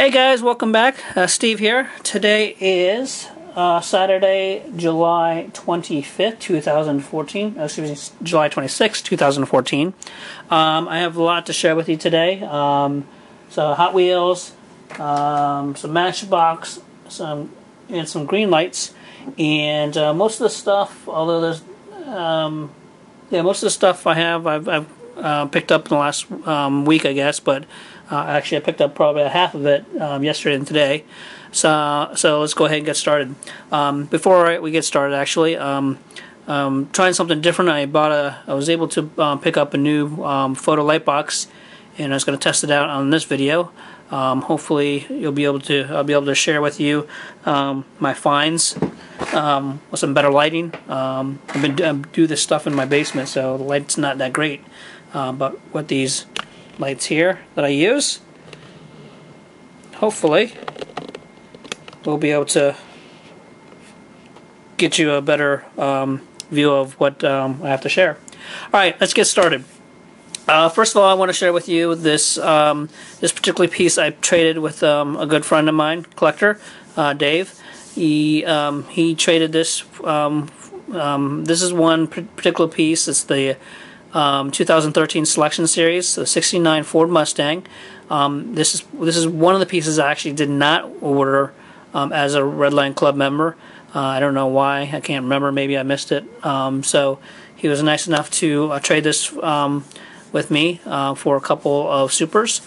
Hey guys, welcome back. Steve here. Today is Saturday, July 25th, 2014. Excuse me, July 26th, 2014. I have a lot to share with you today. So Hot Wheels, some Matchbox, some GreenLights, and most of the stuff. Although there's, most of the stuff I've picked up in the last week, I guess, but. Actually, I picked up probably half of it yesterday and today. So let's go ahead and get started. Before we get started, actually, trying something different. I was able to pick up a new photo light box, and I was going to test it out on this video. Hopefully, I'll be able to share with you my finds with some better lighting. I've been do this stuff in my basement, so the light's not that great. But with these lights here that I use, hopefully we'll be able to get you a better view of what I have to share. Alright, let's get started. First of all, I want to share with you this this particular piece I traded with a good friend of mine, collector, Dave. He traded this. This is one particular piece. It's the 2013 Selection Series, the '69 Ford Mustang. This is one of the pieces I actually did not order as a Redline Club member. I don't know why. I can't remember. Maybe I missed it. So he was nice enough to trade this with me for a couple of Supers.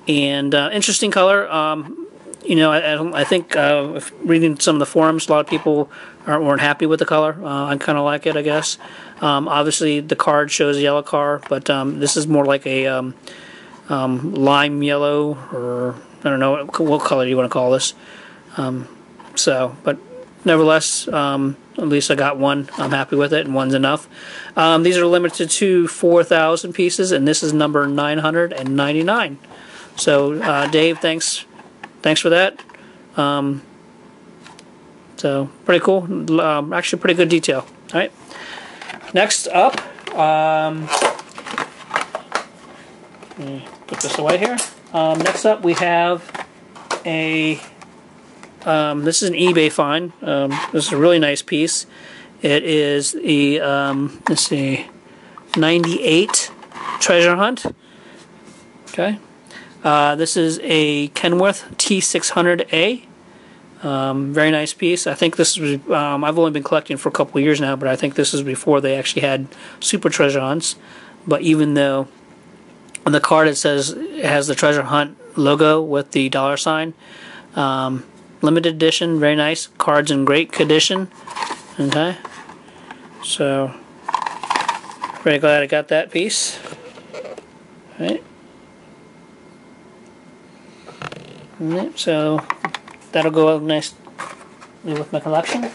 Interesting color. I think if reading some of the forums, a lot of people weren't happy with the color. I kind of like it, I guess. Obviously, the card shows a yellow car, but this is more like a lime yellow, or I don't know what color you want to call this. But nevertheless, at least I got one. I'm happy with it, and one's enough. These are limited to 4,000 pieces, and this is number 999. So, Dave, thanks for that. So pretty cool. Actually, pretty good detail. All right. Next up, let me put this away here. Next up, we have a. This is an eBay find. This is a really nice piece. It is the let's see, '98 Treasure Hunt. Okay. This is a Kenworth T600A. Very nice piece. I think this was. I've only been collecting for a couple of years now, but I think this is before they actually had Super Treasure Hunts. But even though on the card it has the Treasure Hunt logo with the $sign, limited edition, very nice. Cards in great condition. Okay, so pretty glad I got that piece. All right. So that'll go nice with my collection.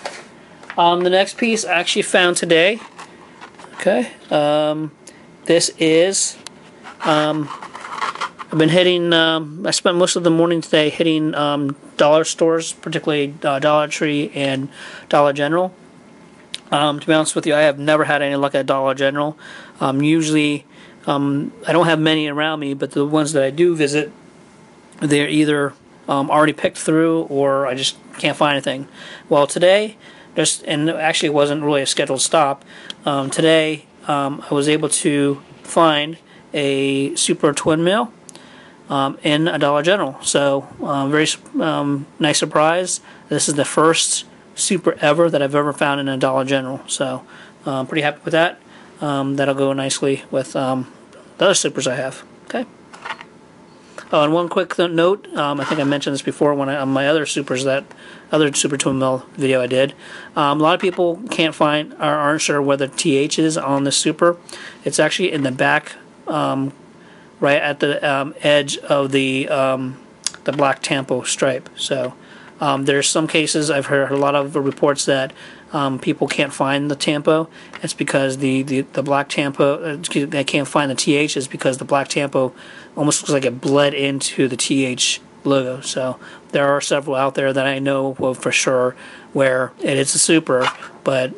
The next piece I actually found today. Okay, this is. I've been hitting. I spent most of the morning today hitting dollar stores, particularly Dollar Tree and Dollar General. To be honest with you, I have never had any luck at Dollar General. Usually, I don't have many around me, but the ones that I do visit, they're either already picked through, or I just can't find anything. Well, today, and actually it wasn't really a scheduled stop. Today, I was able to find a Supra twin mill in a Dollar General. So, very nice surprise. This is the first Supra ever that I've ever found in a Dollar General. So, pretty happy with that. That'll go nicely with the other Supras I have. Okay. Oh, and one quick note, I think I mentioned this before on my other Supers, that other Super Twin Mill video I did. A lot of people can't find or aren't sure where the TH is on the Super. It's actually in the back, right at the edge of the black tampo stripe. So there's some cases I've heard a lot of reports that people can't find the tampo. It's because the black tampo, they can't find the TH, is because the black tampo almost looks like it bled into the TH logo. So there are several out there that I know of for sure where it is a Supra, but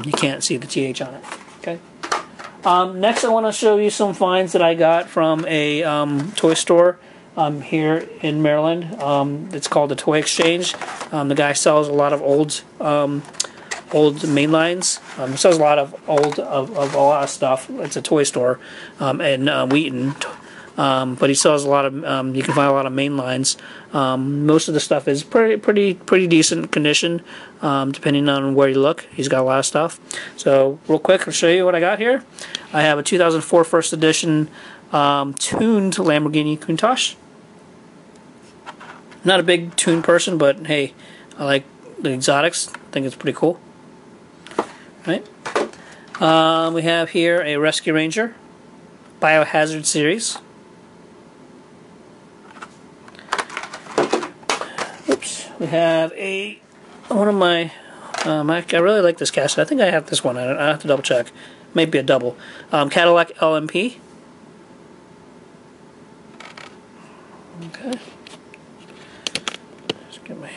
you can't see the TH on it. Okay. Next, I want to show you some finds that I got from a toy store here in Maryland. It's called the Toy Exchange. The guy sells a lot of old mainlines. He sells a lot of a lot of stuff. It's a toy store in Wheaton. But he sells a lot of, you can find a lot of main lines. Most of the stuff is pretty decent condition, depending on where you look. He's got a lot of stuff. So real quick, I'll show you what I got here. I have a 2004 first edition tuned Lamborghini Countach. Not a big tuned person, but hey, I like the exotics. I think it's pretty cool. Right. We have here a Rescue Ranger Biohazard series. We have one of my, I really like this cassette. I think I have this one. I have to double check. Maybe a double. Cadillac LMP. Okay. Let's get my.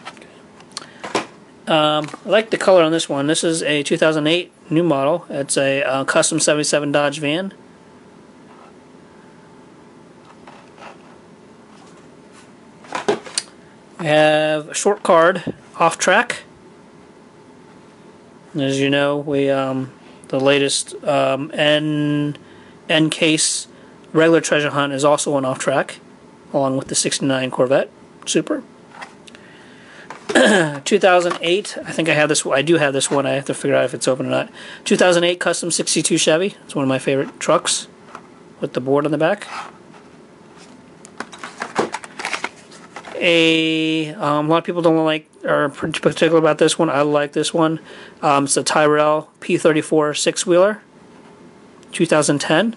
Okay. I like the color on this one. This is a 2008 new model. It's a custom 77 Dodge van. We have a short card, Off Track. As you know, we the latest N Case regular treasure hunt is also on Off Track, along with the '69 Corvette Super. 2008, I think I have this. I do have this one. I have to figure out if it's open or not. 2008 custom '62 Chevy. It's one of my favorite trucks, with the board on the back. A lot of people don't like or particular about this one. I like this one. It's a Tyrrell P34 six-wheeler, 2010.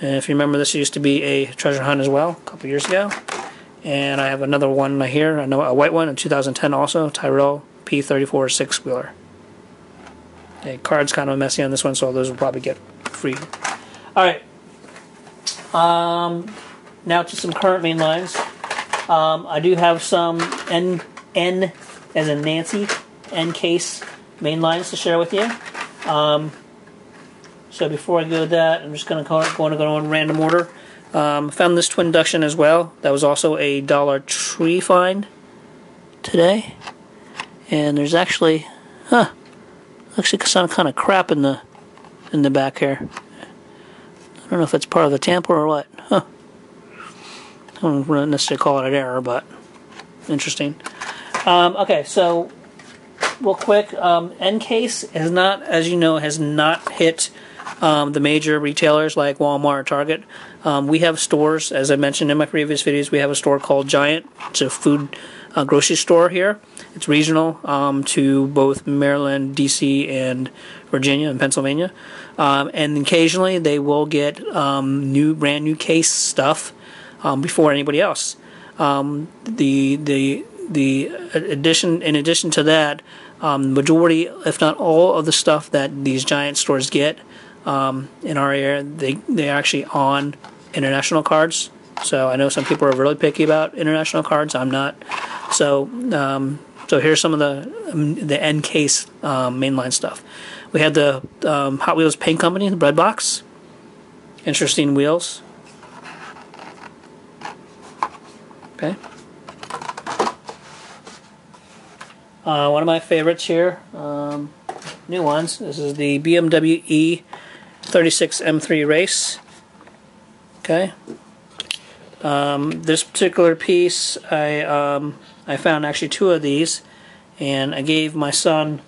And if you remember, this used to be a treasure hunt as well a couple years ago. And I have another one here. I know a white one in 2010 also, Tyrrell P34 six-wheeler. Okay, card's kind of messy on this one, so those will probably get free. All right. Now to some current main lines. I do have some N as in Nancy, N Case main lines to share with you. So before I go to that, I'm just going to go in random order. Found this twin Deduction as well. That was also a Dollar Tree find today. And there's actually, some kind of crap in the back here. I don't know if it's part of the tamper or what. I don't necessarily call it an error, but interesting. Okay, so real quick, N Case has not, as you know, has not hit the major retailers like Walmart or Target. We have stores, as I mentioned in my previous videos. We have a store called Giant. It's a food grocery store here. It's regional to both Maryland, DC, and Virginia and Pennsylvania. And occasionally they will get brand new case stuff before anybody else. In addition to that, majority, if not all, of the stuff that these Giant stores get in our area, they're actually on international cards. So I know some people are really picky about international cards. I'm not. So here's some of the N Case mainline stuff. We had the Hot Wheels Paint Company, the bread box. Interesting wheels. Okay. One of my favorites here, new ones. This is the BMW E36 M3 Race. Okay. This particular piece, I found actually two of these, and I gave my son,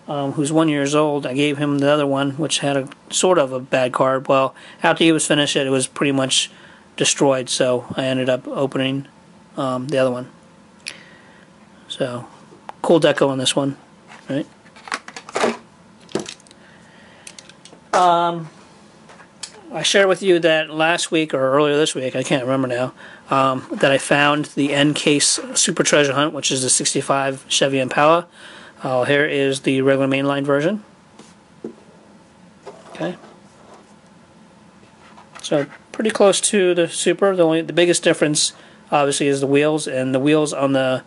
who's 1 year old, I gave him the other one, which had a sort of a bad card. Well, after he was finished, it was pretty much destroyed. So I ended up opening the other one. So cool deco on this one, right? I shared with you that last week or earlier this week, I can't remember now, that I found the N Case Super Treasure Hunt, which is the '65 Chevy Impala. Here is the regular mainline version. Okay. So pretty close to the Super. The biggest difference, obviously, is the wheels, and the wheels on the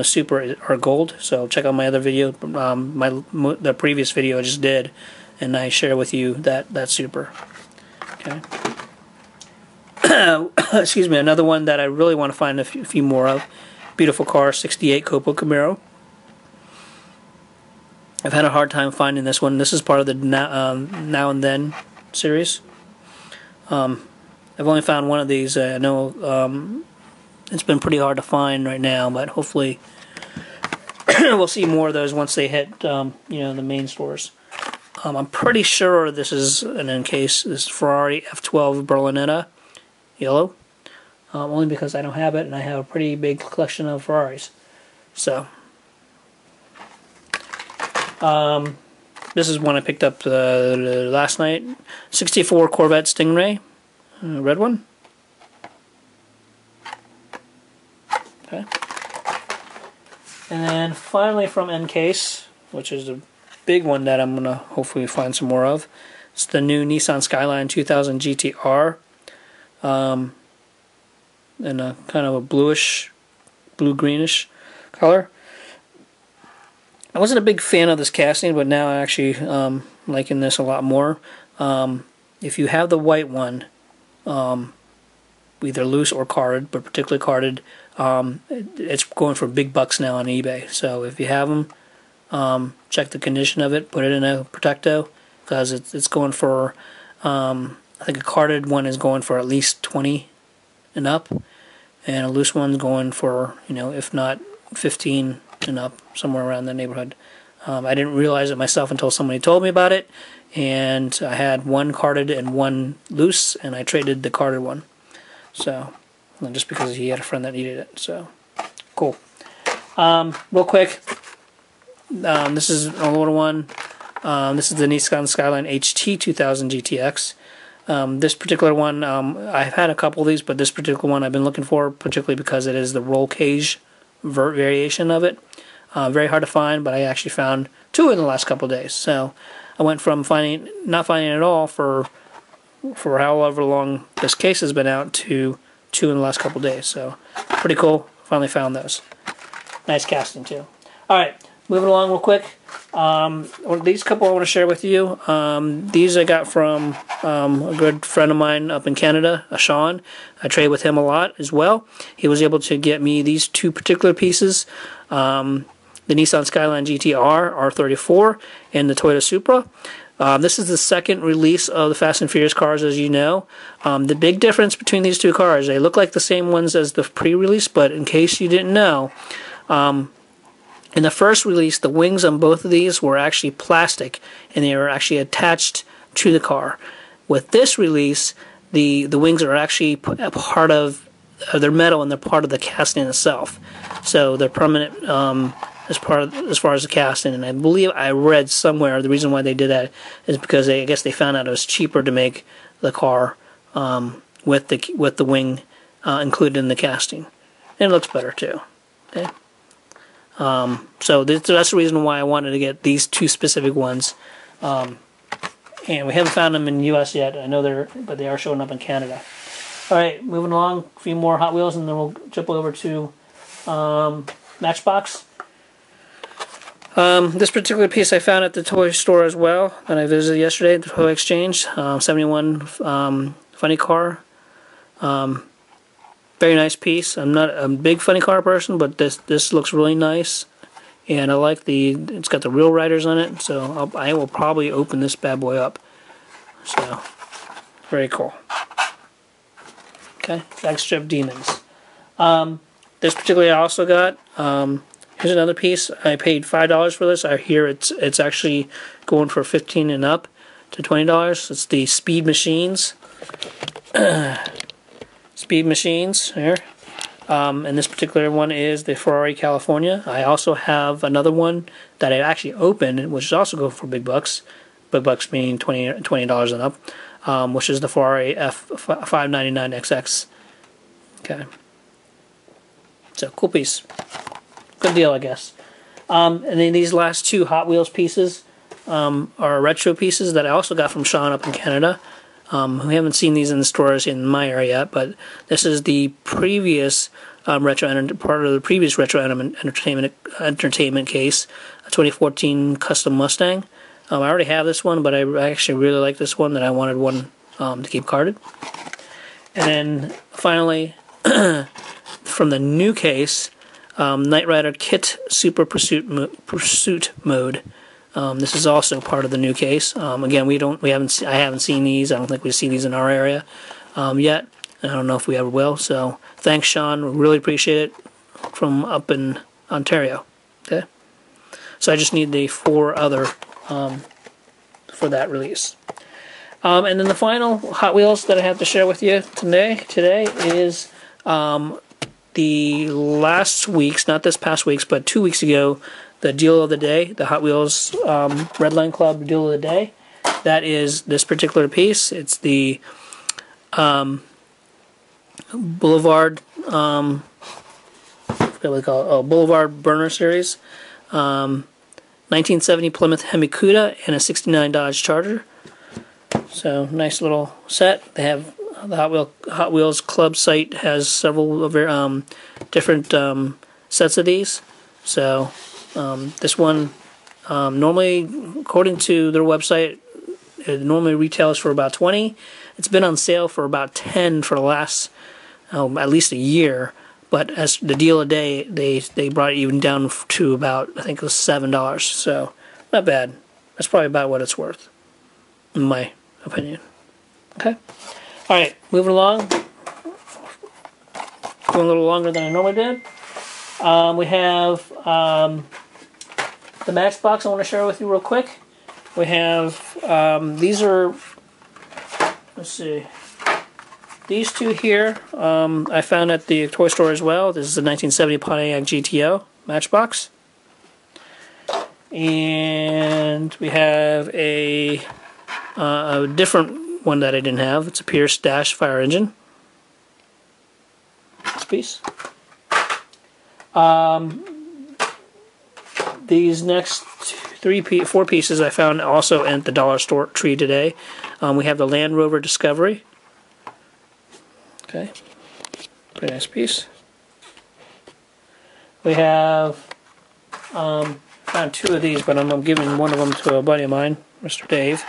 Super are gold. So check out my other video, the previous video I just did, and I share with you that Super. Okay. Excuse me, another one that I really want to find a few more of. Beautiful car, 68 Copo Camaro. I've had a hard time finding this one. This is part of the Now and Then series. I've only found one of these. I know it's been pretty hard to find right now, but hopefully we'll see more of those once they hit the main stores. I'm pretty sure this is an N Case. This is Ferrari F12 Berlinetta, yellow. Only because I don't have it, and I have a pretty big collection of Ferraris. So, this is one I picked up last night. 64 Corvette Stingray, red one. Okay. And then finally from N Case, which is a big one that I'm gonna hopefully find some more of. It's the new Nissan Skyline 2000 GTR. In a kind of a blue-greenish color. I wasn't a big fan of this casting, but now I actually liking this a lot more. If you have the white one, either loose or carded, but particularly carded, it's going for big bucks now on eBay. So if you have them, check the condition of it, put it in a Protecto, because it's going for, I think a carded one is going for at least 20 and up, and a loose one's going for, if not 15 and up, somewhere around that neighborhood. I didn't realize it myself until somebody told me about it, and I had one carded and one loose, and I traded the carded one. So, just because he had a friend that needed it. So, cool. Real quick, this is a little one. This is the Nissan Skyline HT 2000 GTX. This particular one, I've had a couple of these, but this particular one I've been looking for, particularly because it is the roll cage vert variation of it. Very hard to find, but I actually found two in the last couple of days. So I went from not finding it at all for however long this case has been out to two in the last couple of days. So pretty cool. Finally found those. Nice casting too. All right, moving along real quick. These couple I want to share with you. These I got from a good friend of mine up in Canada, Sean. I trade with him a lot as well. He was able to get me these two particular pieces. The Nissan Skyline GTR R34 and the Toyota Supra. This is the second release of the Fast and Furious cars, as you know. The big difference between these two cars, they look like the same ones as the pre-release, but in case you didn't know, in the first release, the wings on both of these were actually plastic, and they were actually attached to the car. With this release, the wings are actually a part of, they're metal, and they're part of the casting itself. So they're permanent as far as the casting. And I believe I read somewhere the reason why they did that is because I guess they found out it was cheaper to make the car with the wing included in the casting, and it looks better too. Okay. So that's the reason why I wanted to get these two specific ones, and we haven't found them in the U.S. yet. I know but they are showing up in Canada. All right, moving along, a few more Hot Wheels, and then we'll jump over to Matchbox. This particular piece I found at the toy store as well that I visited yesterday, the Toy Exchange. 71 funny car. Very nice piece. I'm not a big funny car person, but this looks really nice, and I like it's got the real riders on it, so I will probably open this bad boy up. So, very cool. Okay, Backstrip Demons. This particularly I also got. Here's another piece. I paid $5 for this. I hear it's actually going for $15 and up to $20. It's the Speed Machines. Speed Machines here. And this particular one is the Ferrari California. I also have another one that I actually opened, which is also going for big bucks. Big bucks meaning $20 and up, which is the Ferrari F599XX. Okay. So, cool piece. Good deal, I guess. And then these last two Hot Wheels pieces are retro pieces that I also got from Sean up in Canada. We haven't seen these in the stores in my area yet, but this is the previous part of the previous retro entertainment case, a 2014 custom Mustang. I already have this one, but I actually really like this one that I wanted one to keep carded. And then finally, from the new case, Knight Rider KITT Super Pursuit Mode. This is also part of the new case. Again, I haven't seen these. I don't think we see these in our area yet. I don't know if we ever will. So thanks, Sean. We really appreciate it from up in Ontario. Okay. So I just need the 4 other for that release. And then the final Hot Wheels that I have to share with you today is the last week's, not this past week's, but 2 weeks ago, the deal of the day, the Hot Wheels Redline Club deal of the day. That is this particular piece. It's the Boulevard, I forget what they call it. Oh, Boulevard Burner Series. 1970 Plymouth Hemi-Cuda and a 69 Dodge Charger. So nice little set. They have the Hot Wheels Club site has several different sets of these. So this one normally, according to their website, it normally retails for about 20. It's been on sale for about 10 for the last at least a year. But as the deal of the day, they brought it even down to about, I think it was $7. So not bad. That's probably about what it's worth, in my opinion. Okay. All right, moving along. Going a little longer than I normally did. We have the Matchbox I want to share with you real quick. We have, these are, let's see, these 2 here I found at the toy store as well. This is the 1970 Pontiac GTO Matchbox. And we have a different one that I didn't have. It's a Pierce Dash fire engine. This piece. These next 4 pieces I found also at the dollar store tree today. We have the Land Rover Discovery. Okay, pretty nice piece. We have found 2 of these, but I'm giving one of them to a buddy of mine, Mr. Dave.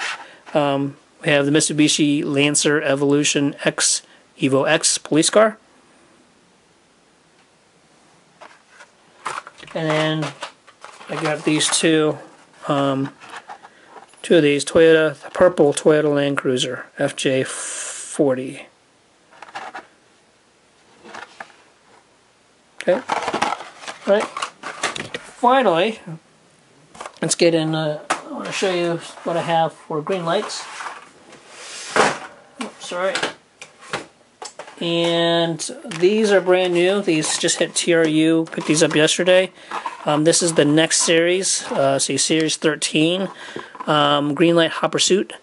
We have the Mitsubishi Lancer Evolution X Evo X police car. And then I got these 2 of these, the purple Toyota Land Cruiser FJ40. Okay, right. Finally, let's get in. I want to show you what I have for GreenLights. Oops, sorry. And these are brand new. These just hit TRU. Picked these up yesterday. This is the next series. See, Series 13. GreenLight Hot Pursuit.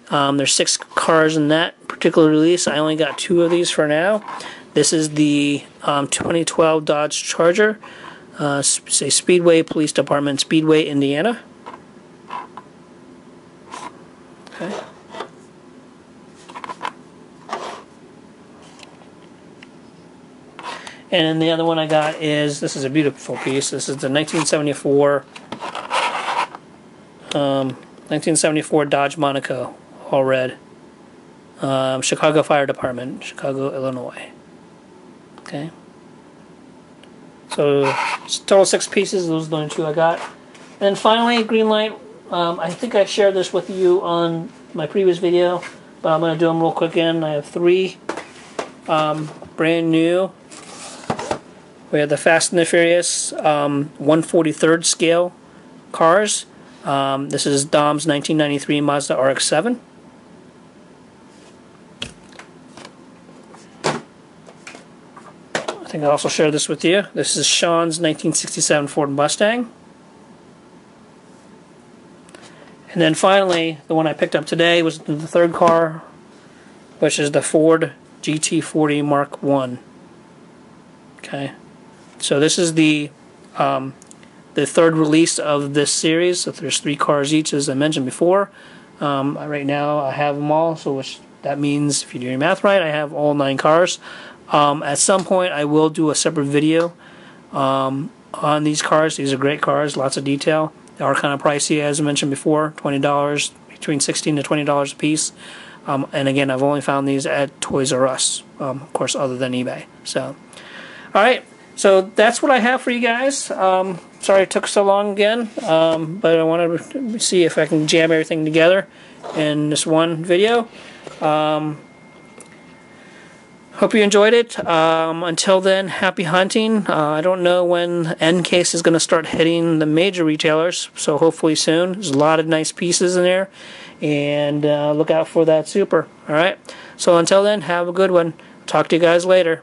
There's 6 cars in that particular release. I only got 2 of these for now. This is the 2012 Dodge Charger. Say Speedway Police Department, Speedway, Indiana. Okay. And then the other one I got is, this is a beautiful piece. This is the 1974 Dodge Monaco, all red. Chicago Fire Department, Chicago, Illinois. Okay. So total 6 pieces. Those are the only 2 I got. And then finally, GreenLight. I think I shared this with you on my previous video, but I'm going to do them real quick again. I have 3 brand new. We have the Fast and the Furious 1/43rd scale cars. This is Dom's 1993 Mazda RX7. I think I also shared this with you. This is Sean's 1967 Ford Mustang. And then finally, the one I picked up today was the 3rd car, which is the Ford GT40 Mk1. Okay, so this is the 3rd release of this series. So there's 3 cars each, as I mentioned before. Right now, I have them all. So which that means, if you do your math right, I have all 9 cars. At some point, I will do a separate video on these cars. These are great cars, lots of detail. They are kind of pricey, as I mentioned before, $20, between $16 to $20 a piece. And again, I've only found these at Toys R Us, of course, other than eBay. So, all right. So that's what I have for you guys. Sorry it took so long again, but I wanted to see if I can jam everything together in this one video. Hope you enjoyed it. Until then, happy hunting. I don't know when N Case is going to start hitting the major retailers, so hopefully soon. There's a lot of nice pieces in there, and look out for that Supra. All right. So until then, have a good one. Talk to you guys later.